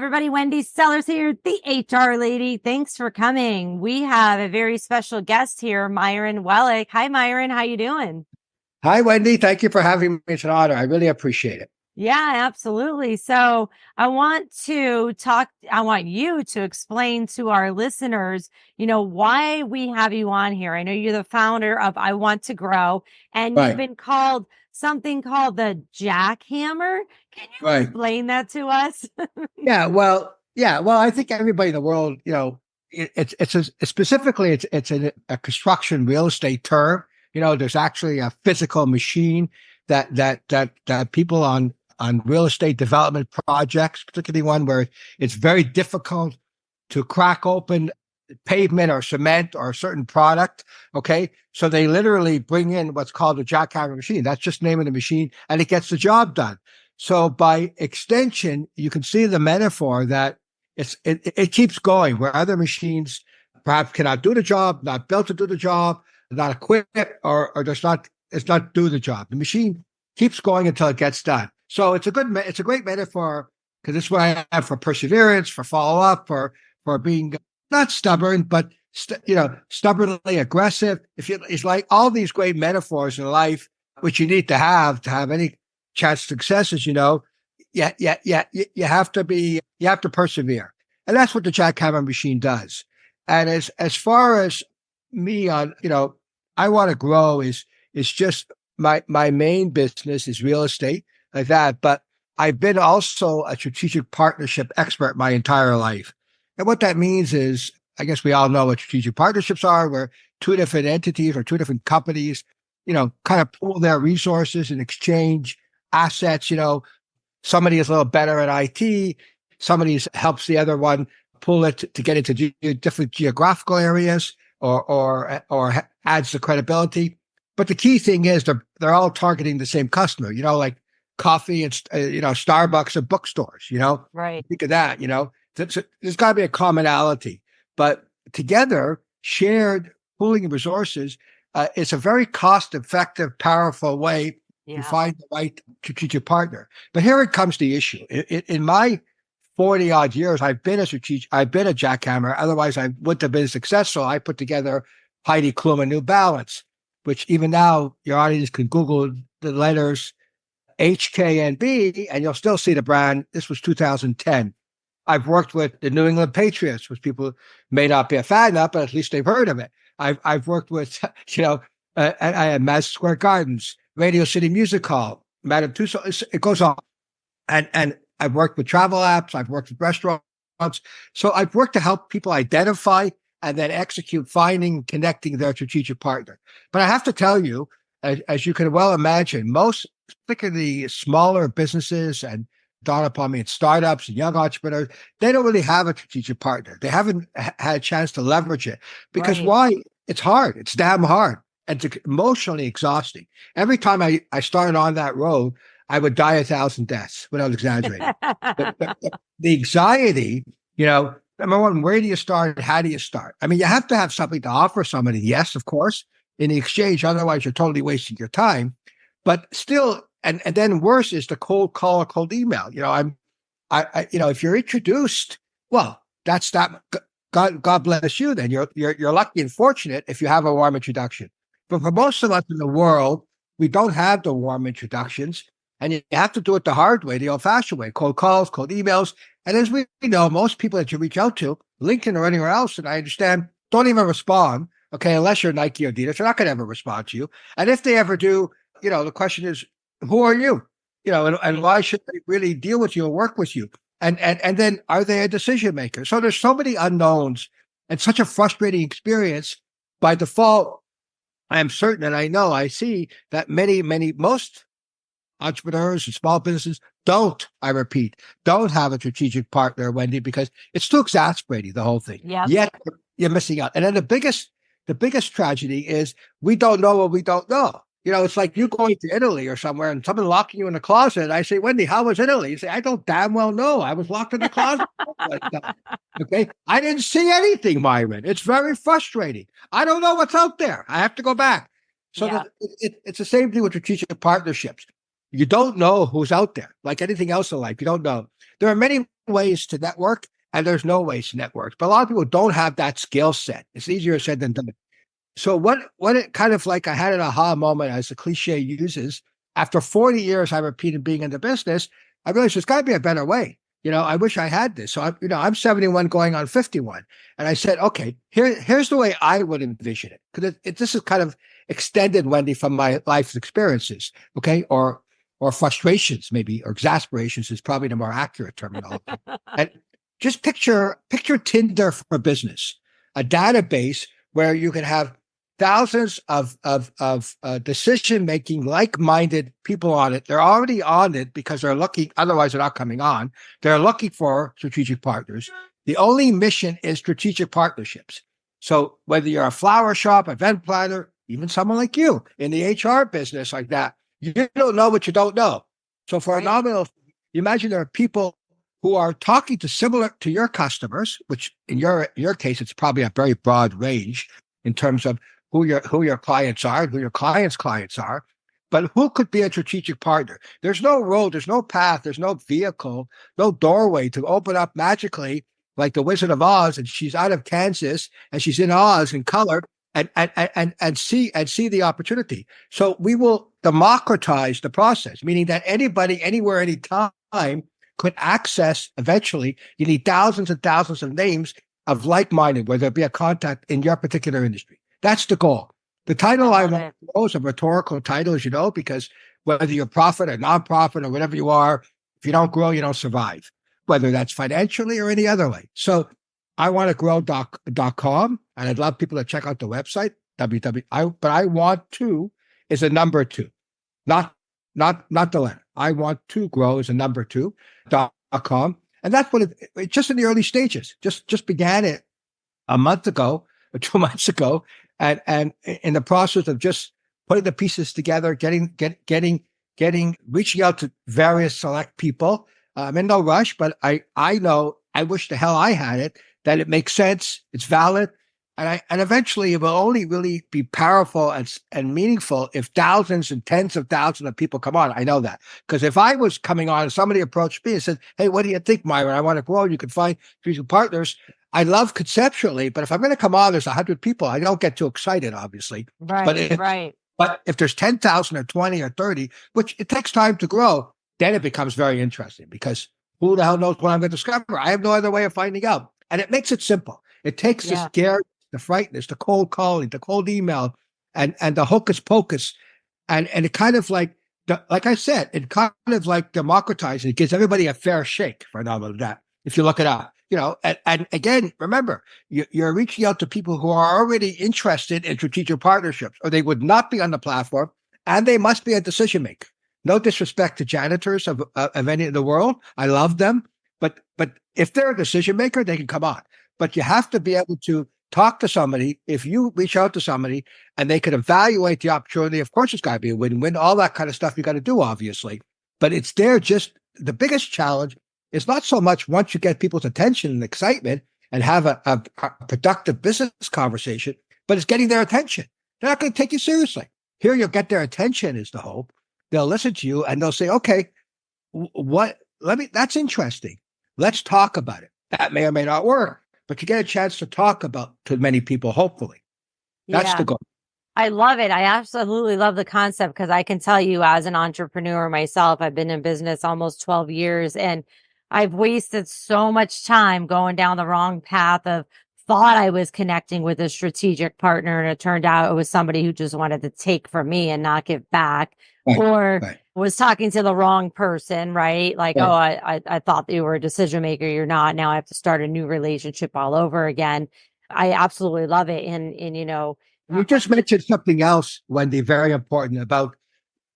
everybody. Wendy Sellers here, the HR lady. Thanks for coming. We have a very special guest here, Myron Welick. Hi, Myron. How you doing? Hi, Wendy. Thank you for having me. It's an honor. I really appreciate it. Yeah, absolutely. So I want you to explain to our listeners, why we have you on here. I know you're the founder of I Want to Grow, and you've Right, been called something called the Jackhammer. Can you right. explain that to us? Yeah. Well, I think everybody in the world, specifically it's a construction real estate term. There's actually a physical machine that people on real estate development projects, particularly one where it's very difficult to crack open pavement or cement or a certain product. Okay. So they literally bring in what's called a jackhammer machine. That's just the name of the machine, and it gets the job done. So by extension, you can see the metaphor that it keeps going where other machines perhaps cannot do the job, not built to do the job, not equipped, or just not, it's not do the job. The machine keeps going until it gets done. So it's a great metaphor because it's what I have for perseverance, for follow up, for being not stubborn, but stubbornly aggressive. It's like all these great metaphors in life, which you need to have any chance of success, as you know. You have to persevere, and that's what the jackhammer machine does. And as far as me on, I Want to Grow is just my main business is real estate like that, but I've been also a strategic partnership expert my entire life. And what that means is, I guess we all know what strategic partnerships are, where two different entities or two different companies, kind of pool their resources and exchange assets. Somebody is a little better at IT. Somebody helps the other one pull it to get into different geographical areas or adds the credibility. But the key thing is they're all targeting the same customer, like coffee and, Starbucks and bookstores, Right. think of that, there's got to be a commonality, but together shared pooling of resources is a very cost effective, powerful way to find the right strategic partner. But here it comes the issue. In my 40 odd years, I've been a jackhammer. Otherwise I wouldn't have been successful. I put together Heidi Klum and New Balance, which even now your audience can Google the letters HKNB and you'll still see the brand. This was 2010. I've worked with the New England Patriots, which people may not be a fan of, but at least they've heard of it. I've worked with, I had Madison Square Gardens, Radio City Music Hall, Madame Tussauds. It goes on. And I've worked with travel apps. I've worked with restaurants. So I've worked to help people identify and then execute finding, connecting their strategic partner. But I have to tell you, as you can well imagine, most, particularly smaller businesses and dawn upon me, startups and young entrepreneurs, they don't really have a strategic partner. They haven't had a chance to leverage it because why? It's hard. It's damn hard. And it's emotionally exhausting. Every time I started on that road, I would die 1,000 deaths without exaggerating. The anxiety, number one, where do you start? How do you start? I mean, you have to have something to offer somebody. Yes, of course, in the exchange. Otherwise, you're totally wasting your time. But still, and then worse is the cold call or cold email. If you're introduced, well, that's that. God bless you. Then you're lucky and fortunate if you have a warm introduction. But for most of us in the world, we don't have the warm introductions, and you have to do it the hard way, the old-fashioned way: cold calls, cold emails. And as we know, most people that you reach out to, LinkedIn or anywhere else, and I understand, don't even respond. Okay, unless you're Nike or Adidas, they're not going to ever respond to you. And if they ever do, the question is, who are you? And why should they really deal with you or work with you? And then are they a decision maker? So there's so many unknowns and such a frustrating experience. By default, I am certain, and I see that most entrepreneurs and small businesses don't have a strategic partner, Wendy, because it's too exasperating, the whole thing. Yeah. Yet you're missing out. And then the biggest tragedy is we don't know what we don't know. It's like you going to Italy or somewhere and someone locking you in a closet. And I say, Wendy, how was Italy? You say, I don't damn well know. I was locked in the closet. Okay. I didn't see anything, Myron. It's very frustrating. I don't know what's out there. I have to go back. So it's the same thing with strategic partnerships. You don't know who's out there. Like anything else in life, you don't know. There are many ways to network and there's no ways to network. But a lot of people don't have that skill set. It's easier said than done. So what it kind of like, I had an aha moment, as the cliche uses. After 40 years, I repeated being in the business, I realized there's got to be a better way. I wish I had this. So I'm 71 going on 51. And I said, okay, here's the way I would envision it. Because this is kind of extended, Wendy, from my life's experiences, okay? Or frustrations, maybe, or exasperations is probably the more accurate terminology. And just picture Tinder for business, a database where you can have thousands of decision-making, like-minded people on it. They're already on it because they're looking, otherwise they're not coming on. They're looking for strategic partners. The only mission is strategic partnerships. So whether you're a flower shop, event planner, even someone like you in the HR business like that, you don't know what you don't know. So for a nominal, you imagine there are people who are talking to similar to your customers, which in your case, it's probably a very broad range in terms of who your clients are, who your clients' clients are, but who could be a strategic partner? There's no road, there's no path, there's no vehicle, no doorway to open up magically like the Wizard of Oz, and she's out of Kansas and she's in Oz in color and see the opportunity. So we will democratize the process, meaning that anybody, anywhere, anytime could access. Eventually, you need thousands and thousands of names of like-minded, where there'll be a contact in your particular industry. That's the goal. The title I want is a rhetorical title, as you know, because whether you're profit or nonprofit or whatever you are, if you don't grow, you don't survive, whether that's financially or any other way. So I want to grow.com, and I'd love people to check out the website, but I want to is a number 2, not the letter. I want to grow is a number 2.com. And that's what it just in the early stages, just began it a month ago or 2 months ago. And in the process of just putting the pieces together, reaching out to various select people. I'm in no rush, but I know, I wish the hell I had it, that it makes sense. It's valid. And eventually it will only really be powerful and meaningful if thousands and tens of thousands of people come on. I know that. Because if I was coming on and somebody approached me and said, hey, what do you think, Myron? I want to grow. You can find strategic partners. I love conceptually, but if I'm going to come on, there's 100 people. I don't get too excited, obviously. Right. But if there's 10,000 or 20 or 30, which it takes time to grow, then it becomes very interesting, because who the hell knows what I'm going to discover? I have no other way of finding out. And it makes it simple. It takes the scare, the frightness, the cold calling, the cold email, and the hocus pocus. And it kind of like I said, it kind of like democratizes. It gives everybody a fair shake for an element of that. If you look it up, and again, remember, you're reaching out to people who are already interested in strategic partnerships, or they would not be on the platform, and they must be a decision maker. No disrespect to janitors of any of the world. I love them. But if they're a decision maker, they can come on. But you have to be able to talk to somebody. If you reach out to somebody and they can evaluate the opportunity, of course, it's got to be a win-win, all that kind of stuff you got to do, obviously. But it's there. Just the biggest challenge is not so much once you get people's attention and excitement and have a productive business conversation, but it's getting their attention. They're not going to take you seriously. Here you'll get their attention is the hope. They'll listen to you and they'll say, okay, that's interesting. Let's talk about it. That may or may not work, but you get a chance to talk to many people, hopefully. That's the goal. I love it. I absolutely love the concept, because I can tell you, as an entrepreneur myself, I've been in business almost 12 years, and I've wasted so much time going down the wrong path of thought I was connecting with a strategic partner, and it turned out it was somebody who just wanted to take from me and not give back. Or was talking to the wrong person, right? Like, oh, I thought that you were a decision maker. You're not. Now I have to start a new relationship all over again. I absolutely love it. And you just mentioned something else, Wendy, very important about,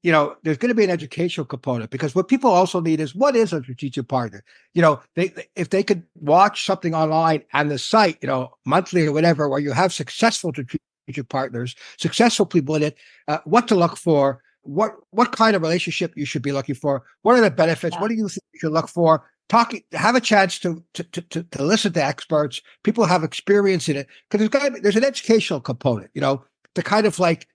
there's going to be an educational component, because what people also need is, what is a strategic partner? If they could watch something online on the site, monthly or whatever, where you have successful strategic partners, successful people in it, what to look for, what kind of relationship you should be looking for, what are the benefits, what do you think you should look for? Have a chance to listen to experts, people who have experience in it, because there's an educational component, to kind of like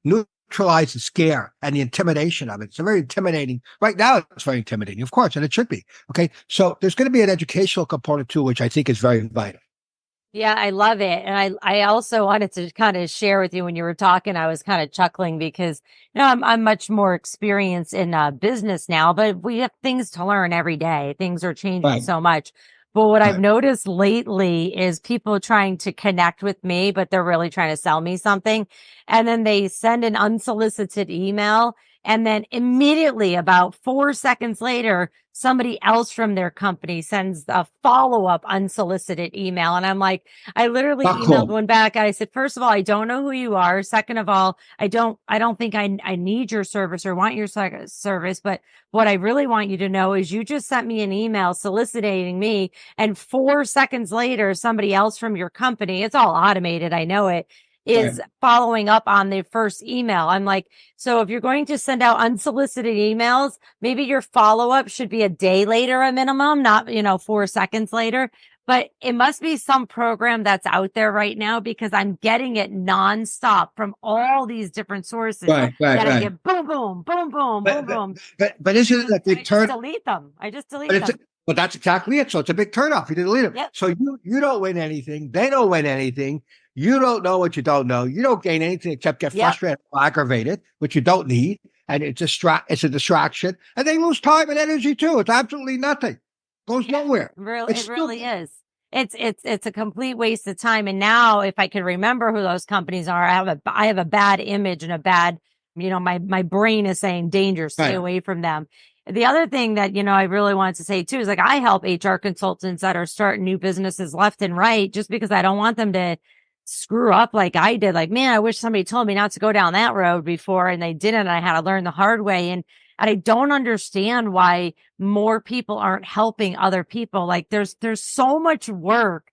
neutralize the scare and the intimidation of it. It's a very intimidating. Right now, it's very intimidating, of course, and it should be. Okay, so there's going to be an educational component too, which I think is very vital. Yeah, I love it. And I also wanted to kind of share with you when you were talking, I was kind of chuckling because, I'm much more experienced in business now, but we have things to learn every day. Things are changing Right. so much. But what I've Right. noticed lately is people trying to connect with me, but they're really trying to sell me something. And then they send an unsolicited email. And then immediately about 4 seconds later, somebody else from their company sends a follow-up unsolicited email. And I'm like, I literally Not emailed cool. one back. And I said, first of all, I don't know who you are. Second of all, I don't think I need your service or want your service. But what I really want you to know is you just sent me an email soliciting me. And 4 seconds later, somebody else from your company, it's all automated. I know it Right. is following up on the first email. I'm like, so if you're going to send out unsolicited emails, maybe your follow-up should be a day later, a minimum, not, 4 seconds later. But it must be some program that's out there right now because I'm getting it nonstop from all these different sources Right. Right. that I Right. get boom, boom, boom, boom, boom, But boom. isn't it a I big just turn? delete them. I just But delete it's them. but that's exactly it. So it's a big turnoff. You didn't lead them. Yep. So you don't win anything. They don't win anything. You don't know what you don't know. You don't gain anything except get Yep. frustrated or aggravated, which you don't need. And it's a distraction. And they lose time and energy too. It's absolutely nothing. Goes nowhere. It's It really stupid. is. It's a complete waste of time. And now if I could remember who those companies are, I have a bad image and a bad, my brain is saying danger, stay Right. away from them. The other thing that, I really wanted to say too is like I help HR consultants that are starting new businesses left and right just because I don't want them to screw up like I did. Like, man, I wish somebody told me not to go down that road before and they didn't. And I had to learn the hard way. And I don't understand why more people aren't helping other people. Like there's so much work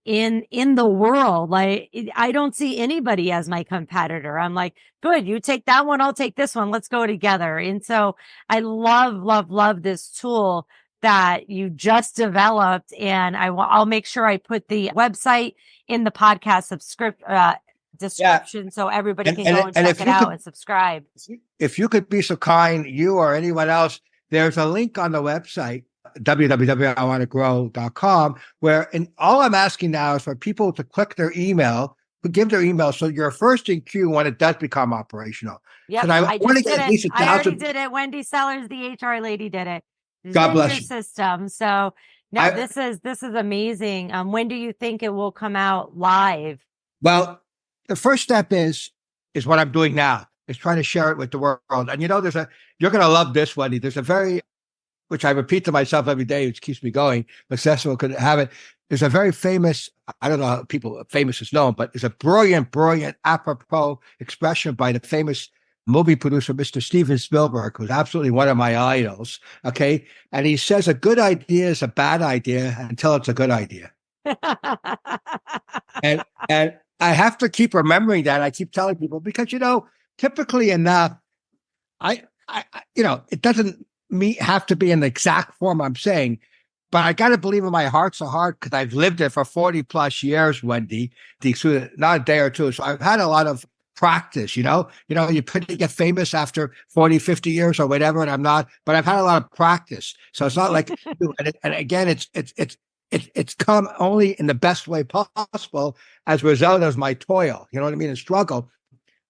in the world. Like I don't see anybody as my competitor. I'm like, good, you take that one, I'll take this one. Let's go together. And so I love this tool that you just developed. And I'll make sure I put the website in the podcast description so everybody can go and check it out and subscribe. If you could be so kind, you or anyone else, there's a link on the website, www.iwantogrow.com, where all I'm asking now is for people to click their email, to give their email so you're first in queue when it does become operational. Yep, I just did at least it. I already did it. Wendy Sellers, the HR lady, did it. God bless you. System. So no, this is amazing. When do you think it will come out live? Well, the first step is what I'm doing now, is trying to share it with the world. And you're going to love this, Wendy. There's a which I repeat to myself every day, which keeps me going. Successful could have it. There's a very famous, I don't know how people famous is known, but it's a brilliant apropos expression by the famous movie producer, Mr. Steven Spielberg, who's absolutely one of my idols. Okay. And he says a good idea is a bad idea until it's a good idea. and I have to keep remembering that. I keep telling people because, typically enough, it doesn't have to be in the exact form I'm saying, but I got to believe in my heart so hard because I've lived it for 40 plus years, Wendy, not a day or two. So I've had a lot of practice, you get famous after 40, 50 years or whatever, and I'm not, but I've had a lot of practice. So it's not like, and again, it's come only in the best way possible as a result of my toil, you know what I mean, and struggle.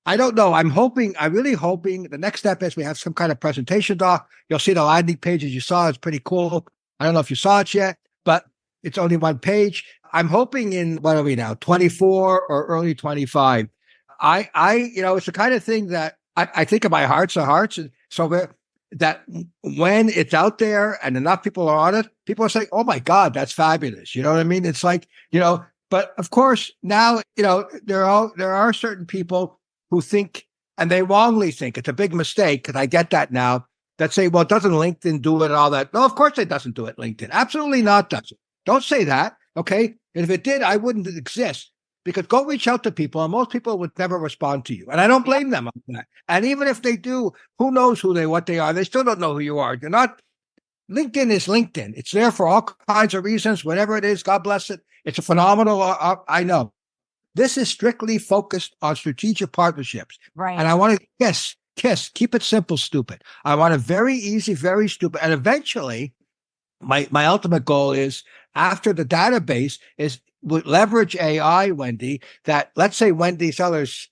I don't know. I'm really hoping the next step is we have some kind of presentation doc. You'll see the landing pages you saw. It's pretty cool. I don't know if you saw it yet, but it's only one page. I'm hoping in, what are we now, 24 or early 25. It's the kind of thing that I think of my hearts of hearts. And so that when it's out there and enough people are on it, people are saying, oh my God, that's fabulous. You know what I mean? It's like, but of course now, there are certain people who think, and they wrongly think it's a big mistake, because I get that now, that say, well, doesn't LinkedIn do it and all that? No, of course it doesn't do it, LinkedIn. Absolutely not does it. Don't say that, okay? And if it did, I wouldn't exist, because go reach out to people, and most people would never respond to you. And I don't blame them on that. And even if they do, who knows what they are? They still don't know who you are. LinkedIn is LinkedIn. It's there for all kinds of reasons, whatever it is, God bless it. It's a phenomenal, I know. This is strictly focused on strategic partnerships. Right. And I want to keep it simple, stupid. I want a very easy, very stupid. And eventually, my ultimate goal is, after the database, is leverage AI, Wendy, that let's say Wendy Sellers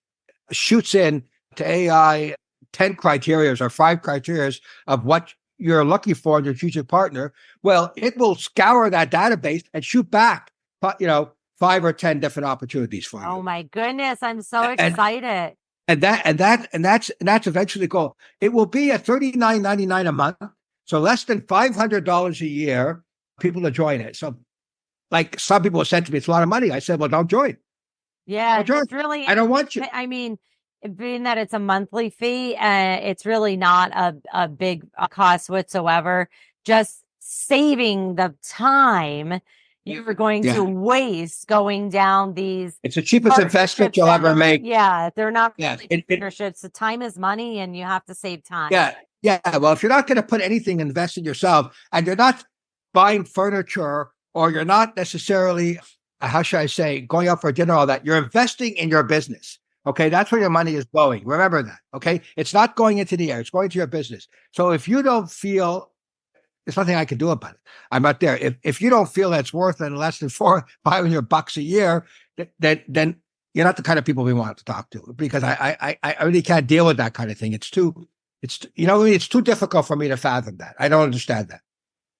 shoots in to AI 10 criteria or 5 criteria of what you're looking for in your future partner. Well, it will scour that database and shoot back, 5 or 10 different opportunities for you. Oh my goodness. I'm so excited. And that's eventually the goal. It will be at $39.99 a month. So less than $500 a year, people to join it. So like some people have said to me, it's a lot of money. I said, well, don't join. Yeah, Don't join. it's really, I don't want you. I mean, being that it's a monthly fee, it's really not a big cost whatsoever. Just saving the time you're going to waste going down these. It's the cheapest investment you'll ever make. Yeah, they're not really partnerships. The time is money, and you have to save time. Yeah. Well, if you're not going to put anything, invest in yourself, and you're not buying furniture, or you're not necessarily, how should I say, going out for dinner, all that, you're investing in your business. Okay, that's where your money is going. Remember that. Okay, it's not going into the air; it's going to your business. So if you don't feel, there's nothing I can do about it. I'm not there. If you don't feel that's worth less than $500 a year, then you're not the kind of people we want to talk to, because I really can't deal with that kind of thing. It's too difficult for me to fathom that. I don't understand that.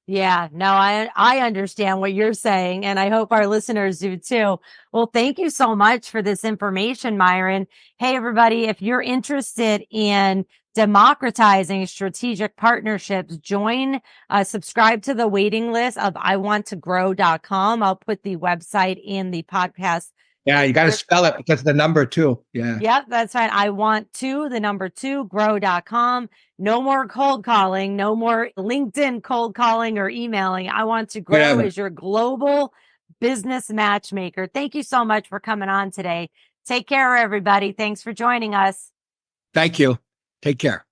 Yeah, no, I understand what you're saying, and I hope our listeners do too. Well, thank you so much for this information, Myron. Hey, everybody, if you're interested in democratizing strategic partnerships, subscribe to the waiting list of iwanttogrow.com. I'll put the website in the podcast. Yeah, you got to spell it because of the number 2. Yeah. Yep, that's right. I want to, the number 2, grow.com. No more cold calling, no more LinkedIn cold calling or emailing. I Want to Grow is your global business matchmaker. Thank you so much for coming on today. Take care, everybody. Thanks for joining us. Thank you. Take care.